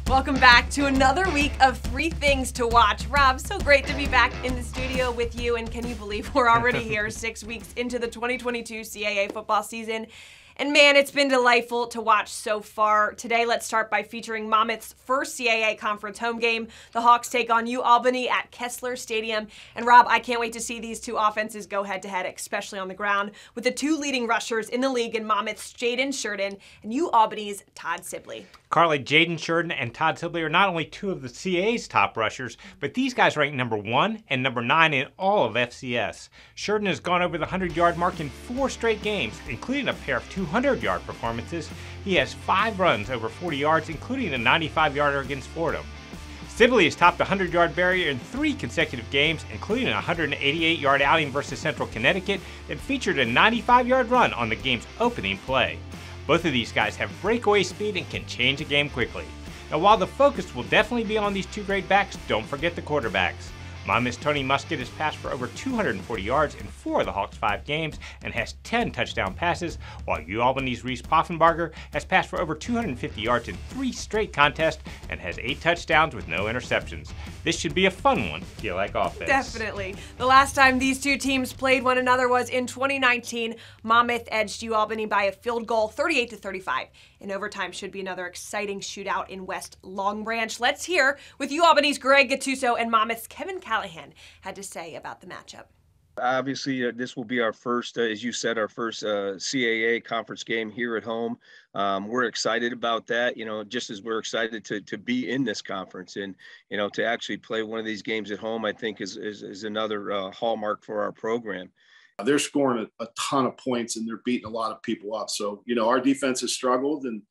Welcome back to another week of 3 Things to Watch. Rob, so great to be back in the studio with you, and can you believe we're already here 6 weeks into the 2022 CAA football season? And man, it's been delightful to watch so far. Today, let's start by featuring Monmouth's first CAA conference home game. The Hawks take on UAlbany at Kessler Stadium. And Rob, I can't wait to see these two offenses go head-to-head, especially on the ground, with the 2 leading rushers in the league in Monmouth's Jaden Sheridan and UAlbany's Todd Sibley. Carly, Jaden Sheridan and Todd Sibley are not only 2 of the CAA's top rushers, but these guys rank number 1 and number 9 in all of FCS. Sheridan has gone over the 100-yard mark in 4 straight games, including a pair of 200-yard performances. He has 5 runs over 40 yards, including a 95-yarder against Fordham. Sibley has topped the 100-yard barrier in 3 consecutive games, including a 188-yard outing versus Central Connecticut that featured a 95-yard run on the game's opening play. Both of these guys have breakaway speed and can change a game quickly. Now, while the focus will definitely be on these 2 great backs, don't forget the quarterbacks. Monmouth's Tony Muskett has passed for over 240 yards in 4 of the Hawks' 5 games and has 10 touchdown passes, while UAlbany's Reese Poffenbarger has passed for over 250 yards in 3 straight contests and has 8 touchdowns with no interceptions. This should be a fun one if you like offense. Definitely. The last time these 2 teams played one another was in 2019. Monmouth edged UAlbany by a field goal, 38-35. In overtime should be another exciting shootout in West Long Branch. Let's hear with UAlbany's Greg Gattuso and Monmouth's Kevin Callahan had to say about the matchup. Obviously, this will be our first, as you said, our first CAA conference game here at home. We're excited about that, just as we're excited to be in this conference. And, to actually play one of these games at home, I think is another hallmark for our program. They're scoring a ton of points and they're beating a lot of people up. So, our defense has struggled and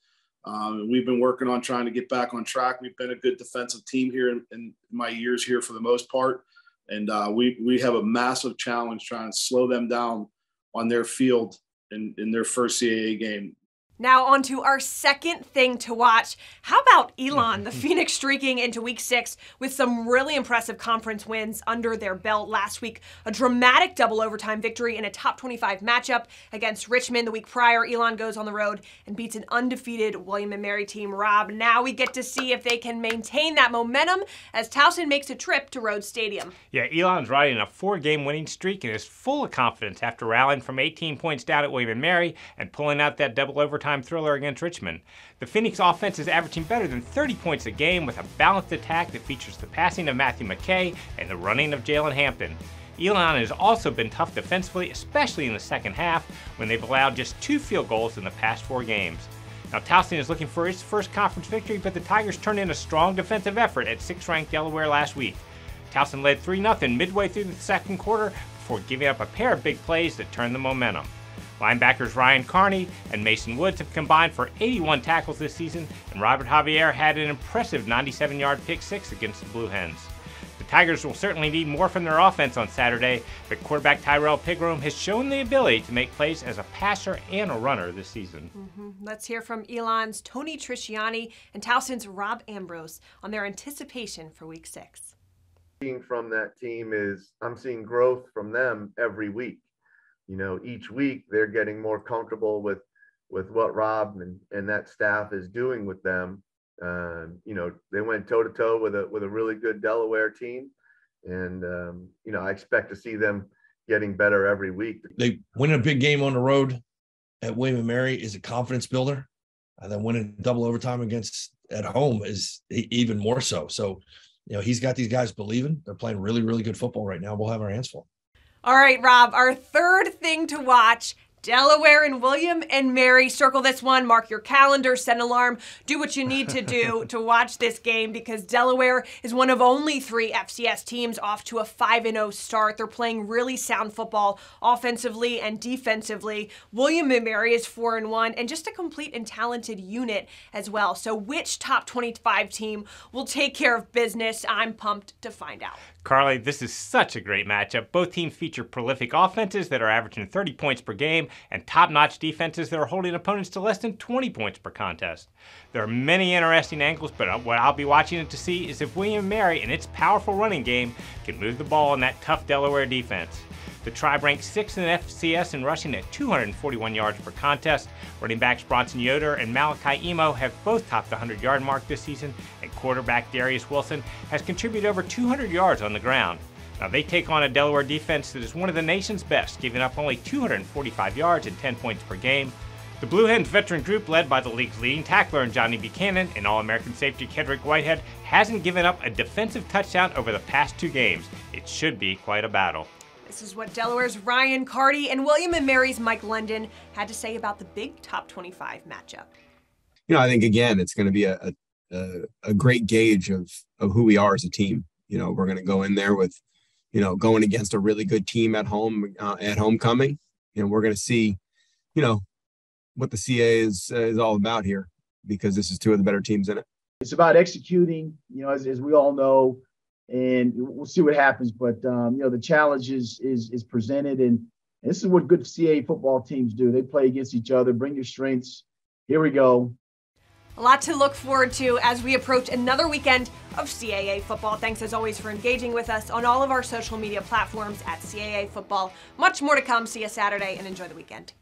we've been working on trying to get back on track. We've been a good defensive team here in my years here for the most part. And we have a massive challenge trying to slow them down on their field in their first CAA game. Now on to our second thing to watch. How about Elon, the Phoenix streaking into week 6 with some really impressive conference wins under their belt last week. A dramatic double overtime victory in a top 25 matchup against Richmond the week prior. Elon goes on the road and beats an undefeated William & Mary team. Rob, now we get to see if they can maintain that momentum as Towson makes a trip to Rhodes Stadium. Yeah, Elon's riding a 4-game winning streak and is full of confidence after rallying from 18 points down at William & Mary and pulling out that double overtime thriller against Richmond. The Phoenix offense is averaging better than 30 points a game with a balanced attack that features the passing of Matthew McKay and the running of Jalen Hampton. Elon has also been tough defensively, especially in the second half when they've allowed just 2 field goals in the past 4 games. Now, Towson is looking for its first conference victory, but the Tigers turned in a strong defensive effort at 6th-ranked Delaware last week. Towson led 3-0 midway through the second quarter before giving up a pair of big plays that turned the momentum. Linebackers Ryan Carney and Mason Woods have combined for 81 tackles this season, and Robert Javier had an impressive 97-yard pick-6 against the Blue Hens. The Tigers will certainly need more from their offense on Saturday, but quarterback Tyrell Pigroom has shown the ability to make plays as a passer and a runner this season. Let's hear from Elon's Tony Trisciani and Towson's Rob Ambrose on their anticipation for week 6. Seeing from that team is I'm seeing growth from them every week. Each week they're getting more comfortable with what Rob and that staff is doing with them. They went toe-to-toe with a really good Delaware team. And, I expect to see them getting better every week. They win a big game on the road at William & Mary is a confidence builder. And then winning double overtime at home is even more so. So, he's got these guys believing. They're playing really, really good football right now. We'll have our hands full. All right, Rob, our third thing to watch, Delaware and William & Mary. Circle this one, mark your calendar, set an alarm, do what you need to do to watch this game because Delaware is one of only 3 FCS teams off to a 5-0 start. They're playing really sound football offensively and defensively. William & Mary is 4-1 and just a complete and talented unit as well. So which top 25 team will take care of business? I'm pumped to find out. Carly, this is such a great matchup. Both teams feature prolific offenses that are averaging 30 points per game and top-notch defenses that are holding opponents to less than 20 points per contest. There are many interesting angles, but what I'll be watching to see is if William & Mary and its powerful running game can move the ball in that tough Delaware defense. The Tribe ranks 6th in the FCS in rushing at 241 yards per contest. Running backs Bronson Yoder and Malachi Emo have both topped the 100-yard mark this season, and quarterback Darius Wilson has contributed over 200 yards on the ground. Now they take on a Delaware defense that is one of the nation's best, giving up only 245 yards and 10 points per game. The Blue Hens veteran group, led by the league's leading tackler in Johnny Buchanan and All-American safety Kedrick Whitehead, hasn't given up a defensive touchdown over the past 2 games. It should be quite a battle. This is what Delaware's Ryan Carty and William & Mary's Mike London had to say about the big top 25 matchup. I think, again, it's going to be a great gauge of who we are as a team. We're going to go in there with, going against a really good team at home, at homecoming. We're going to see, what the CA is all about here, because this is 2 of the better teams in it. It's about executing, as we all know, and we'll see what happens. But, the challenge is presented, and this is what good CAA football teams do. They play against each other, bring your strengths. Here we go. A lot to look forward to as we approach another weekend of CAA football. Thanks as always for engaging with us on all of our social media platforms at CAA Football. Much more to come. See you Saturday and enjoy the weekend.